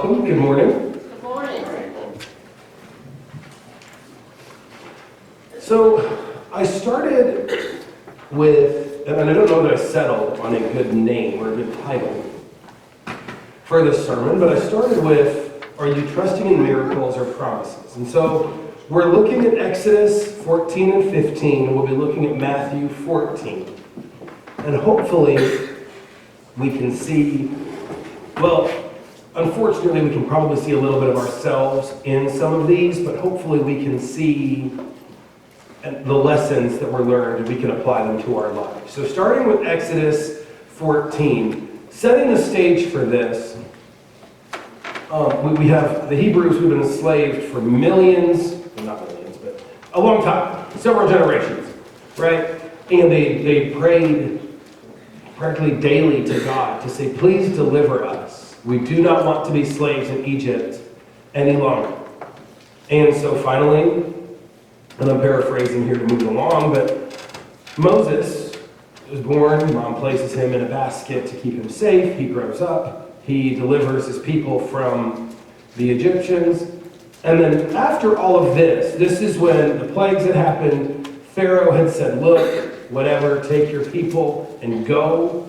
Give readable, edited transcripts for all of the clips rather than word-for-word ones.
welcome. Good morning. Good morning. So I started with, and I don't know that I settled on a good name or a good title for this sermon, but I started with, are you trusting in miracles or promises? And so we're looking at Exodus 14 and 15, and we'll be looking at Matthew 14. And hopefully we can see, well, unfortunately we can probably see a little bit of ourselves in some of these, but hopefully we can see the lessons that were learned and we can apply them to our lives. So starting with Exodus 14, setting the stage for this, we have the Hebrews who've been enslaved for millions, well, not millions, but a long time, several generations, right? And they prayed practically daily to God to say, please deliver us. We do not want to be slaves in Egypt any longer. And so finally, and I'm paraphrasing here to move along, but Moses was born, mom places him in a basket to keep him safe. He grows up, he delivers his people from the Egyptians. And then after all of this is when the plagues had happened. Pharaoh had said, look, whatever, take your people and go.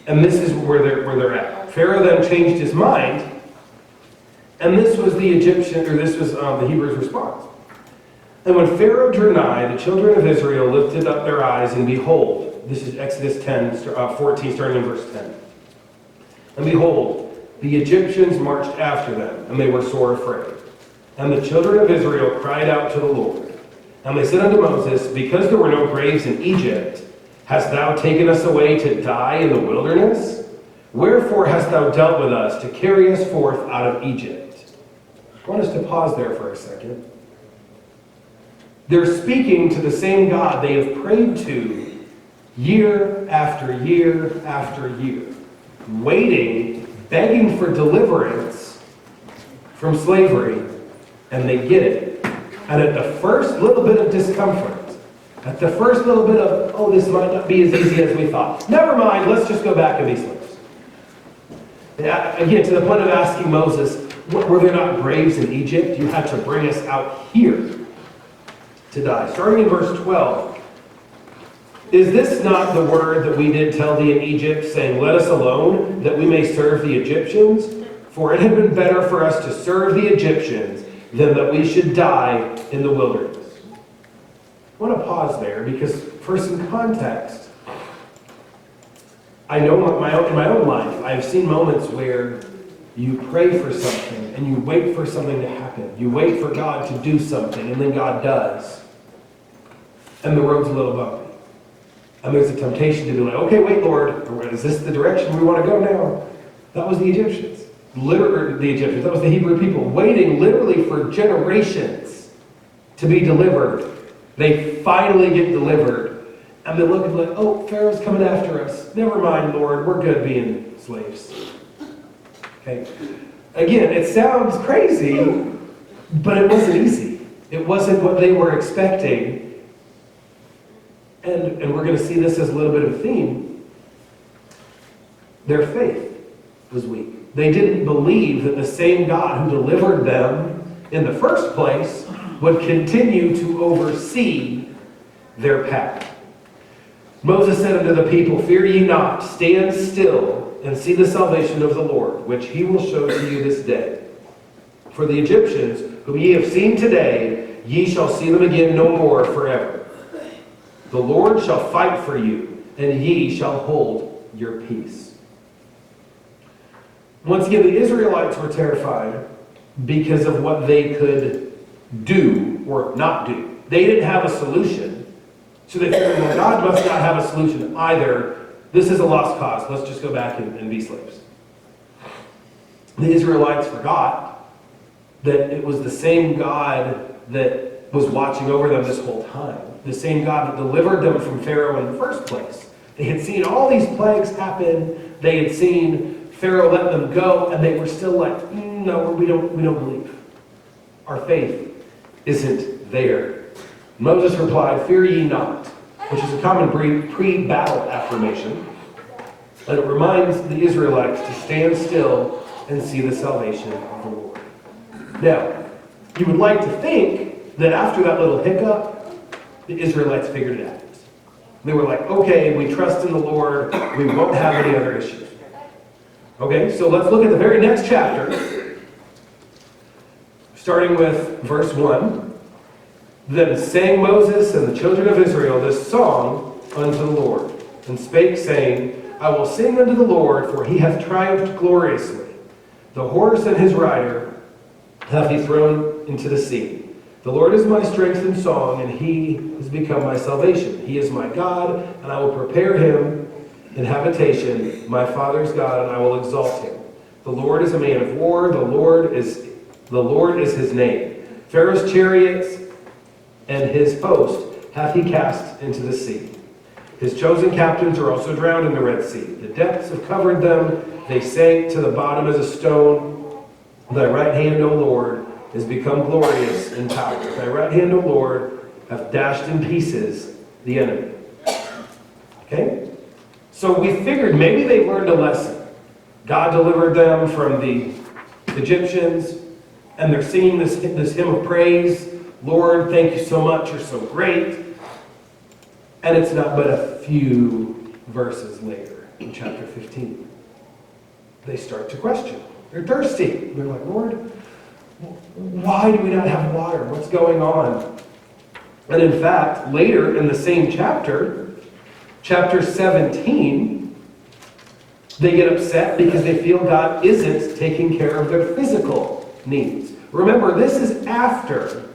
And this is where they're at. Pharaoh then changed his mind, and this was the Hebrews' response. And when Pharaoh drew nigh, the children of Israel lifted up their eyes, and behold, this is Exodus 14, starting in verse 10. And behold, the Egyptians marched after them, and they were sore afraid. And the children of Israel cried out to the Lord. And they said unto Moses, because there were no graves in Egypt, hast thou taken us away to die in the wilderness? Wherefore hast thou dealt with us to carry us forth out of Egypt? I want us to pause there for a second. They're speaking to the same God they have prayed to year after year after year, waiting, begging for deliverance from slavery, and they get it. And at the first little bit of discomfort, at the first little bit of, oh, this might not be as easy as we thought, never mind, let's just go back and be slaves. Again, to the point of asking Moses, were there not graves in Egypt? You had to bring us out here to die. Starting in verse 12, is this not the word that we did tell thee in Egypt, saying, let us alone, that we may serve the Egyptians? For it had been better for us to serve the Egyptians than that we should die in the wilderness. I want to pause there because for some context, I know in my own life, I've seen moments where you pray for something and you wait for something to happen. You wait for God to do something and then God does. And the road's a little bumpy. And there's a temptation to be like, okay, wait, Lord, is this the direction we want to go now? That was the Egyptians. That was the Hebrew people, waiting literally for generations to be delivered. They finally get delivered. And they look and like, oh, Pharaoh's coming after us. Never mind, Lord, we're good being slaves. Okay. Again, it sounds crazy, but it wasn't easy. It wasn't what they were expecting. And we're going to see this as a little bit of a theme. Their faith was weak. They didn't believe that the same God who delivered them in the first place would continue to oversee their path. Moses said unto the people, fear ye not, stand still, and see the salvation of the Lord, which he will show to you this day. For the Egyptians, whom ye have seen today, ye shall see them again no more forever. The Lord shall fight for you, and ye shall hold your peace. Once again, the Israelites were terrified because of what they could do or not do. They didn't have a solution. So they figured, well, God must not have a solution either. This is a lost cause. Let's just go back and be slaves. The Israelites forgot that it was the same God that was watching over them this whole time. The same God that delivered them from Pharaoh in the first place. They had seen all these plagues happen. They had seen Pharaoh let them go, and they were still like, no, we don't believe. Our faith isn't there. Moses replied, fear ye not, which is a common pre-battle affirmation. And it reminds the Israelites to stand still and see the salvation of the Lord. Now, you would like to think that after that little hiccup, the Israelites figured it out. They were like, okay, we trust in the Lord. We won't have any other issues. Okay, so let's look at the very next chapter, starting with verse 1. Then sang Moses and the children of Israel this song unto the Lord, and spake, saying, I will sing unto the Lord, for he hath triumphed gloriously. The horse and his rider hath he thrown into the sea. The Lord is my strength and song, and he has become my salvation. He is my God, and I will prepare him in habitation, my father's God, and I will exalt him. The Lord is a man of war, the Lord is his name. Pharaoh's chariots and his host hath he cast into the sea. His chosen captains are also drowned in the Red Sea. The depths have covered them, they sank to the bottom as a stone. Thy right hand, O Lord, is become glorious in power. Thy right hand, O Lord, hath dashed in pieces the enemy. Okay? So we figured maybe they learned a lesson. God delivered them from the Egyptians, and they're singing this hymn of praise. Lord, thank you so much, you're so great. And it's not but a few verses later, in chapter 15, they start to question. They're thirsty. They're like, Lord, why do we not have water? What's going on? And in fact, later in the same chapter, chapter 17, they get upset because they feel God isn't taking care of their physical needs. Remember, this is after,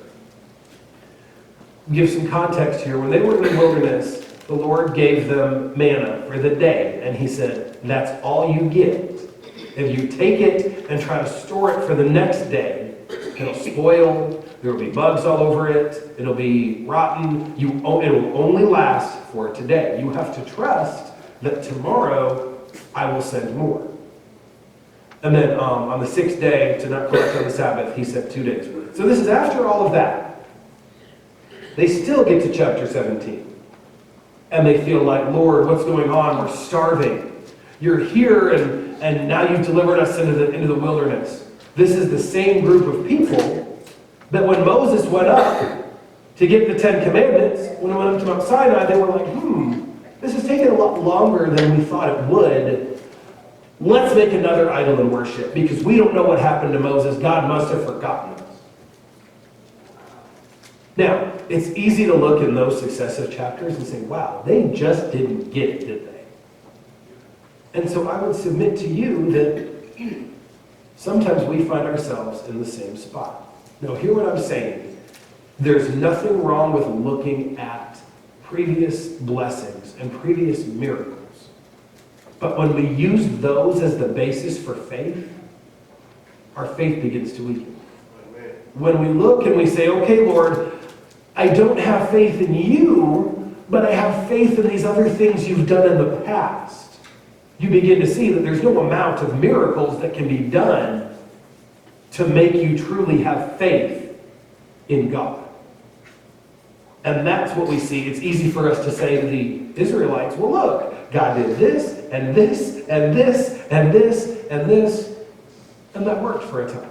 give some context here, when they were in the wilderness, the Lord gave them manna for the day, and he said, that's all you get. If you take it and try to store it for the next day, it'll spoil, there will be bugs all over it, it'll be rotten, it will only last for today. You have to trust that tomorrow I will send more. And then on the sixth day, to not collect on the Sabbath, he sent 2 days worth. So this is after all of that. They still get to chapter 17. And they feel like, Lord, what's going on? We're starving. You're here, and now you've delivered us into the wilderness. This is the same group of people that when Moses went up to get the 10 Commandments, when he went up to Mount Sinai, they were like, this is taking a lot longer than we thought it would. Let's make another idol and worship, because we don't know what happened to Moses. God must have forgotten us. Now, it's easy to look in those successive chapters and say, wow, they just didn't get it, did they? And so I would submit to you that sometimes we find ourselves in the same spot. Now, hear what I'm saying. There's nothing wrong with looking at previous blessings and previous miracles. But when we use those as the basis for faith, our faith begins to weaken. Amen. When we look and we say, okay, Lord, I don't have faith in you, but I have faith in these other things you've done in the past. You begin to see that there's no amount of miracles that can be done to make you truly have faith in God. And that's what we see. It's easy for us to say to the Israelites, well, look, God did this, and this, and this, and this, and this, and that worked for a time.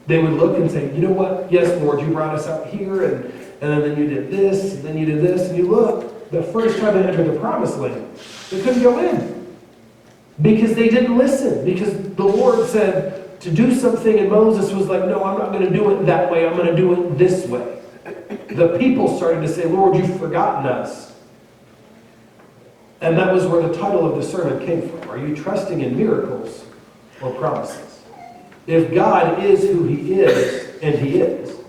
They would look and say, you know what? Yes, Lord, you brought us out here, and then you did this, and then you did this, and you look, the first time they entered the promised land, they couldn't go in. Because they didn't listen. Because the Lord said to do something, and Moses was like, no, I'm not going to do it that way. I'm going to do it this way. The people started to say, Lord, you've forgotten us. And that was where the title of the sermon came from. Are you trusting in miracles or promises? If God is who he is, and he is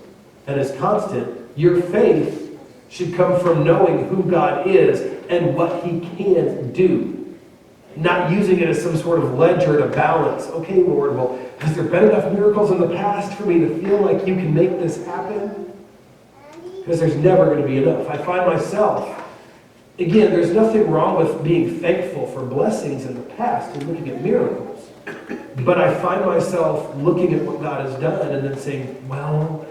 constant, your faith should come from knowing who God is and what he can do. Not using it as some sort of ledger to balance. Okay, Lord, well, has there been enough miracles in the past for me to feel like you can make this happen? Because there's never going to be enough. I find myself, again, there's nothing wrong with being thankful for blessings in the past and looking at miracles. But I find myself looking at what God has done and then saying, well,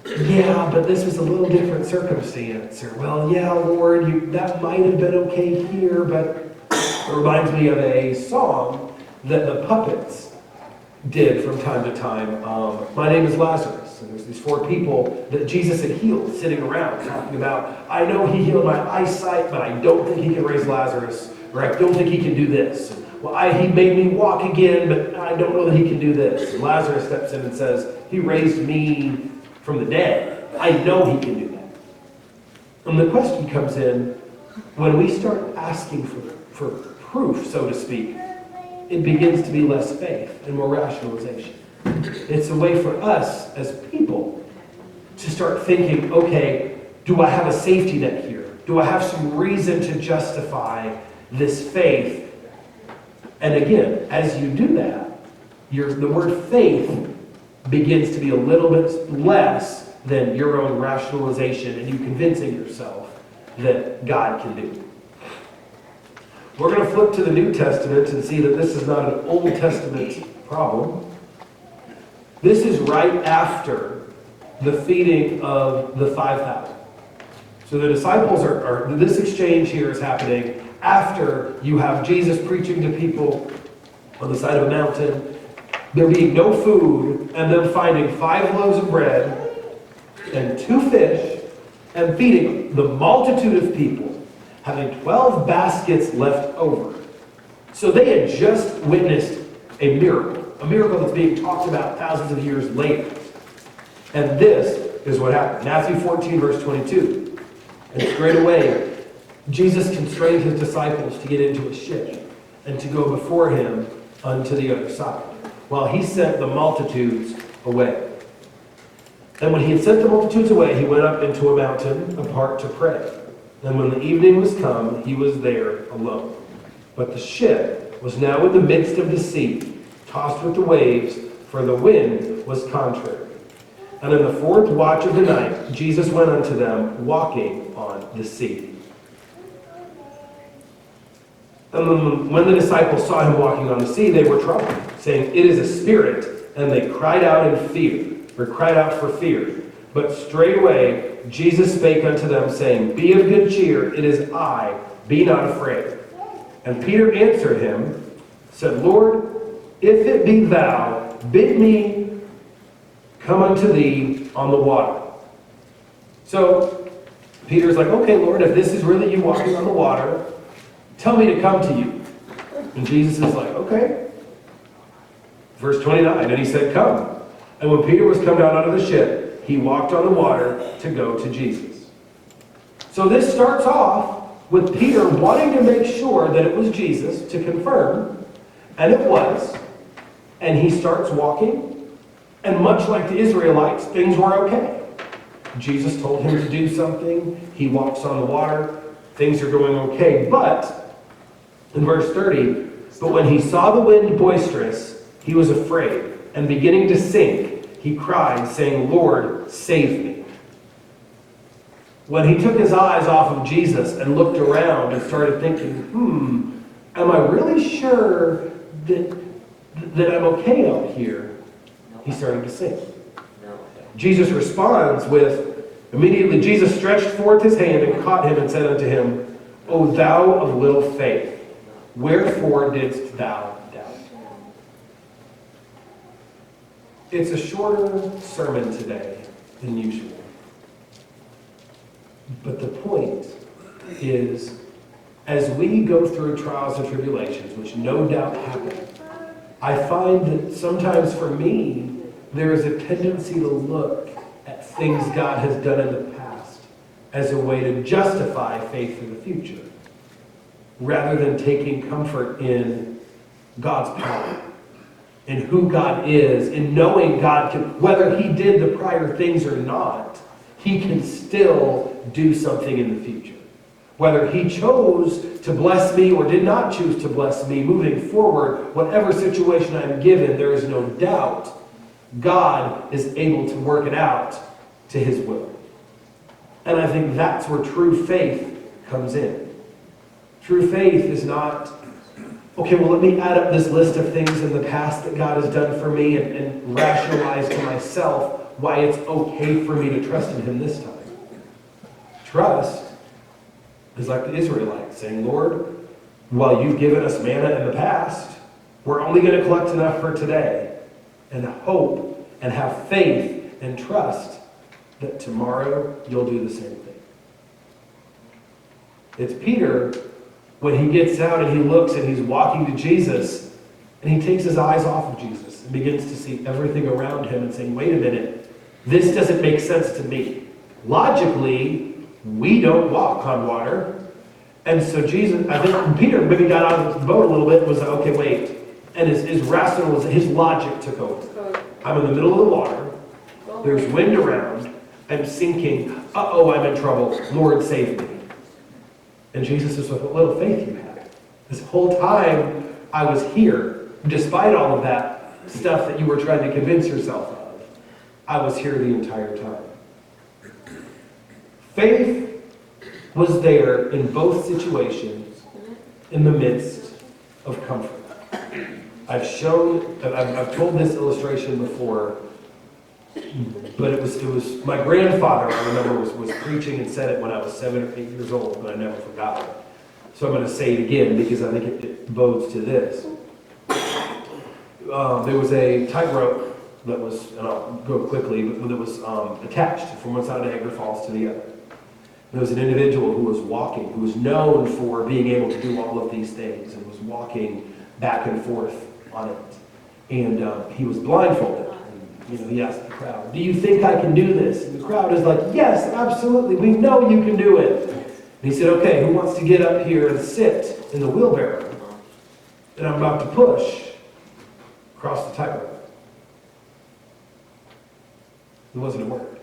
yeah, but this was a little different circumstance. Or, well, yeah, Lord, that might have been okay here, but it reminds me of a song that the puppets did from time to time. My name is Lazarus, and there's these 4 people that Jesus had healed sitting around talking about, I know he healed my eyesight, but I don't think he can raise Lazarus, or I don't think he can do this. Well, he made me walk again, but I don't know that he can do this. And Lazarus steps in and says, he raised me from the dead. I know he can do that. And the question comes in, when we start asking for proof, so to speak, it begins to be less faith and more rationalization. It's a way for us as people to start thinking, okay, do I have a safety net here? Do I have some reason to justify this faith? And again, as you do that, the word faith begins to be a little bit less than your own rationalization and you convincing yourself that God can do. We're going to flip to the New Testament and see that this is not an Old Testament problem. This is right after the feeding of the 5,000. So the disciples this exchange here is happening after you have Jesus preaching to people on the side of a mountain, there being no food, and them finding 5 loaves of bread and 2 fish, and feeding the multitude of people, having 12 baskets left over. So they had just witnessed a miracle that's being talked about thousands of years later. And this is what happened. Matthew 14, verse 22. And straight away, Jesus constrained his disciples to get into a ship and to go before him unto the other side, while he sent the multitudes away. And when he had sent the multitudes away, he went up into a mountain apart to pray. And when the evening was come, he was there alone. But the ship was now in the midst of the sea, tossed with the waves, for the wind was contrary. And in the 4th watch of the night, Jesus went unto them, walking on the sea. And when the disciples saw him walking on the sea, they were troubled, saying, It is a spirit. And they cried out in fear, or cried out for fear. But straightway Jesus spake unto them, saying, Be of good cheer, it is I, be not afraid. And Peter answered him, said, Lord, if it be thou, bid me come unto thee on the water. So Peter's like, okay, Lord, if this is really you walking on the water, tell me to come to you. And Jesus is like, okay. Verse 29, and he said, Come. And when Peter was come down out of the ship, he walked on the water to go to Jesus. So this starts off with Peter wanting to make sure that it was Jesus, to confirm, and it was. And he starts walking, and much like the Israelites, things were okay. Jesus told him to do something, he walks on the water, things are going okay. But, in verse 30, but when he saw the wind boisterous, he was afraid, and beginning to sink, he cried, saying, Lord, save me. When he took his eyes off of Jesus and looked around and started thinking, am I really sure that I'm okay out here? He started to sink. Jesus responds with, immediately Jesus stretched forth his hand and caught him and said unto him, O thou of little faith, wherefore didst thou doubt? It's a shorter sermon today than usual. But the point is, as we go through trials and tribulations, which no doubt happen, I find that sometimes for me, there is a tendency to look at things God has done in the past as a way to justify faith for the future, rather than taking comfort in God's power, in who God is, in knowing God can, whether he did the prior things or not, he can still do something in the future. Whether he chose to bless me or did not choose to bless me, moving forward, whatever situation I'm given, there is no doubt God is able to work it out to his will. And I think that's where true faith comes in. True faith is not, okay, well, let me add up this list of things in the past that God has done for me and rationalize to myself why it's okay for me to trust in him this time. Trust is like the Israelites saying, Lord, while you've given us manna in the past, we're only going to collect enough for today. and hope and have faith and trust that tomorrow you'll do the same thing. It's Peter when he gets out and he looks and he's walking to Jesus and he takes his eyes off of Jesus and begins to see everything around him and saying, wait a minute, this doesn't make sense to me. Logically, we don't walk on water. And so Jesus, I think Peter maybe got out of the boat a little bit and was like, okay, wait. And his logic took over. I'm in the middle of the water. There's wind around. I'm sinking. Uh-oh, I'm in trouble. Lord, save me. And Jesus says, what little faith you had. This whole time I was here, despite all of that stuff that you were trying to convince yourself of, I was here the entire time. Faith was there in both situations in the midst of comfort. I've told this illustration before, but it was my grandfather, I remember, was preaching and said it when I was 7 or 8 years old, and I never forgot it. So I'm going to say it again because I think it bodes to this. There was a tightrope that was, and I'll go quickly, but that was attached from one side of Niagara Falls to the other. There was an individual who was walking, who was known for being able to do all of these things, and was walking back and forth on it. And he was blindfolded. And, he asked the crowd, do you think I can do this? And the crowd is like, yes, absolutely, we know you can do it. And he said, okay, who wants to get up here and sit in the wheelbarrow? And I'm about to push across the tightrope. It wasn't a word.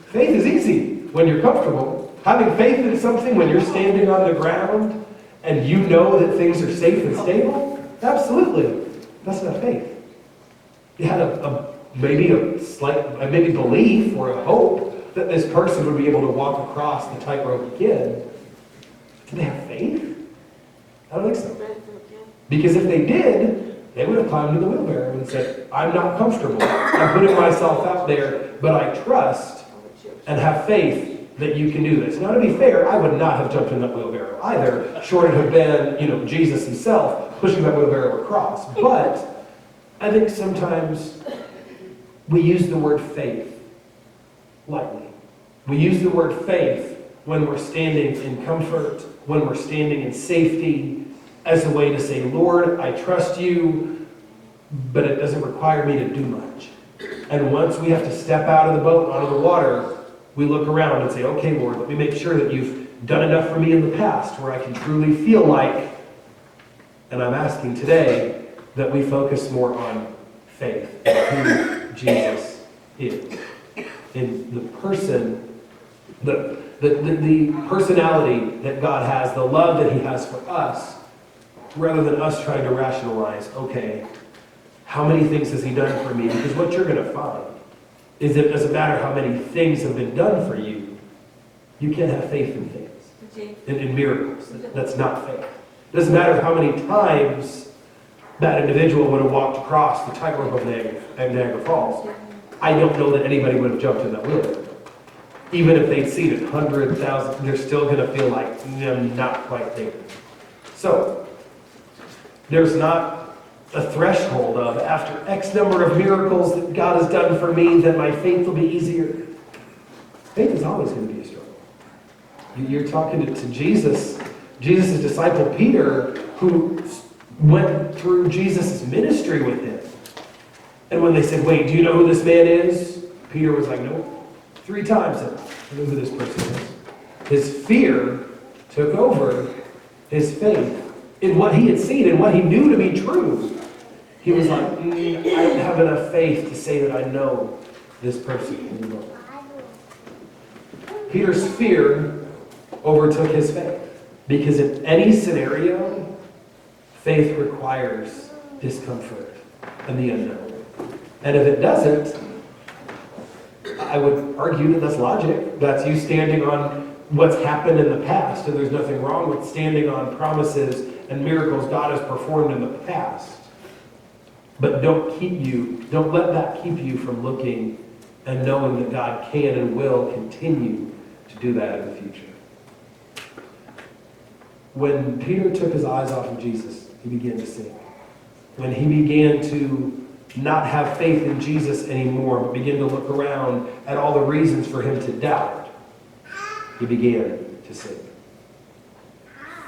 Faith is easy when you're comfortable. Having faith in something when you're standing on the ground and you know that things are safe and stable, absolutely. That's not faith. You had maybe a slight belief or a hope that this person would be able to walk across the tightrope again. Do they have faith? I don't think so. Because if they did, they would have climbed in the wheelbarrow and said, I'm not comfortable. I'm putting myself out there, but I trust and have faith that you can do this. Now, to be fair, I would not have jumped in that wheelbarrow either, short it have been, Jesus himself pushing that wheelbarrow across. But I think sometimes we use the word faith lightly. We use the word faith when we're standing in comfort, when we're standing in safety, as a way to say, Lord, I trust you, but it doesn't require me to do much. And once we have to step out of the boat, onto the water, we look around and say, okay, Lord, let me make sure that you've done enough for me in the past where I can truly feel like, and I'm asking today, that we focus more on faith and who Jesus is. In the person, the personality that God has, the love that he has for us, rather than us trying to rationalize, okay, how many things has he done for me? Because what you're going to find is that it doesn't matter how many things have been done for you, you can't have faith in things, in miracles. That's not faith. It doesn't matter how many times that individual would have walked across the tightrope of Niagara Falls. I don't know that anybody would have jumped in that wheelbarrow. Even if they'd seen it 100,000, they're still going to feel like, I'm not quite there. So, there's not a threshold of, after X number of miracles that God has done for me, then my faith will be easier. Faith is always going to be a struggle. You're talking to Jesus, Jesus' disciple Peter, who went through Jesus' ministry with him. And when they said, wait, do you know who this man is? Peter was like, nope. 3 times, I know who this person is. His fear took over his faith in what he had seen and what he knew to be true. He was like, I don't have enough faith to say that I know this person anymore. Peter's fear overtook his faith. Because in any scenario, faith requires discomfort and the unknown. And if it doesn't, I would argue that that's logic. That's you standing on what's happened in the past, and there's nothing wrong with standing on promises and miracles God has performed in the past. But don't let that keep you from looking and knowing that God can and will continue to do that in the future. When Peter took his eyes off of Jesus, he began to sink. When he began to not have faith in Jesus anymore, but begin to look around at all the reasons for him to doubt, he began to sink.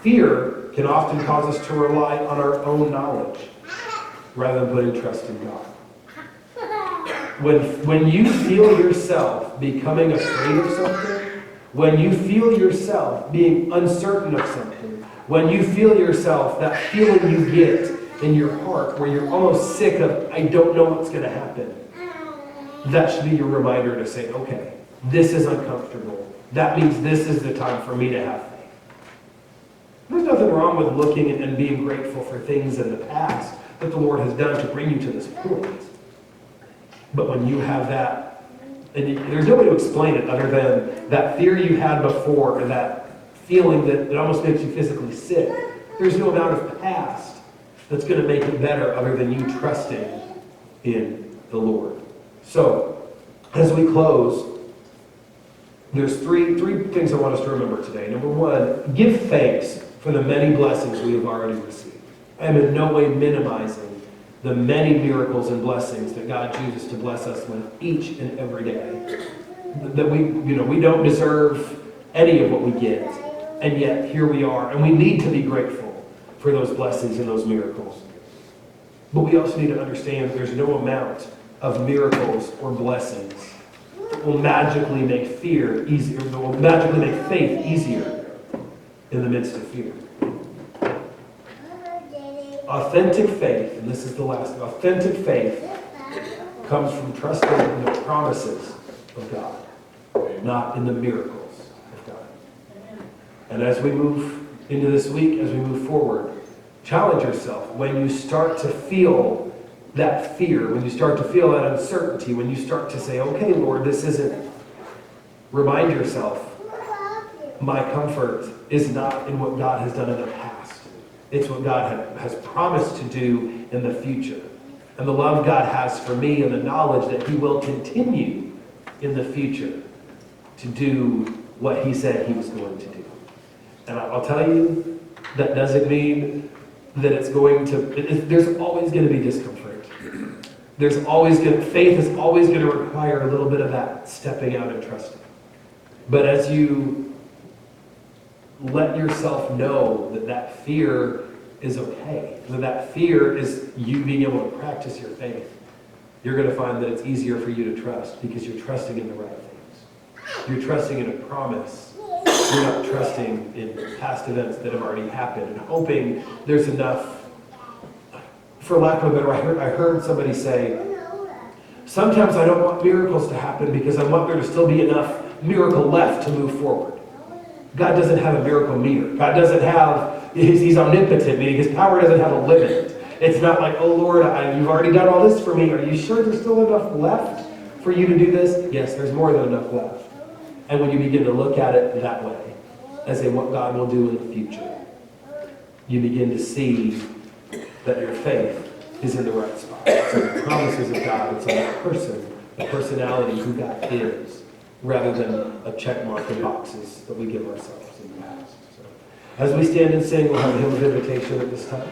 Fear can often cause us to rely on our own knowledge rather than putting trust in God. When you feel yourself becoming afraid of something, when you feel yourself being uncertain of something, when you feel yourself, that feeling you get in your heart where you're almost sick of, I don't know what's going to happen, that should be your reminder to say, okay, this is uncomfortable. That means this is the time for me to have faith. There's nothing wrong with looking and being grateful for things in the past that the Lord has done to bring you to this point. But when you have that, and there's no way to explain it other than that fear you had before, or that feeling that it almost makes you physically sick, there's no amount of past that's going to make it better other than you trusting in the Lord. So, as we close, there's three things I want us to remember today. Number one, give thanks for the many blessings we have already received. I am in no way minimizing the many miracles and blessings that God chooses to bless us with each and every day. That we don't deserve any of what we get, and yet here we are, and we need to be grateful for those blessings and those miracles. But we also need to understand there's no amount of miracles or blessings that will magically make fear easier, that will magically make faith easier in the midst of fear. Authentic faith, and this is the last, authentic faith comes from trusting in the promises of God, not in the miracles of God. And as we move into this week, as we move forward, challenge yourself when you start to feel that fear, when you start to feel that uncertainty, when you start to say, okay, Lord, this isn't, remind yourself, my comfort is not in what God has done in the past. It's what God has promised to do in the future. And the love God has for me and the knowledge that he will continue in the future to do what he said he was going to do. And I'll tell you, that doesn't mean that it's going to, there's always going to be discomfort. Faith is always going to require a little bit of that stepping out and trusting. But as you let yourself know that fear is okay, that fear is you being able to practice your faith, you're going to find that it's easier for you to trust because you're trusting in the right things. You're trusting in a promise. You're not trusting in past events that have already happened and hoping there's enough. For lack of a better, I heard somebody say, sometimes I don't want miracles to happen because I want there to still be enough miracle left to move forward. God doesn't have a miracle meter. God doesn't have, he's omnipotent, meaning his power doesn't have a limit. It's not like, oh Lord, you've already done all this for me. Are you sure there's still enough left for you to do this? Yes, there's more than enough left. And when you begin to look at it that way, as in what God will do in the future, you begin to see that your faith is in the right spot. It's on the promises of God. It's on that person, the personality, who God is, rather than a check mark in boxes that we give ourselves in the past. So, as we stand and sing, we'll have a hymn of invitation at this time.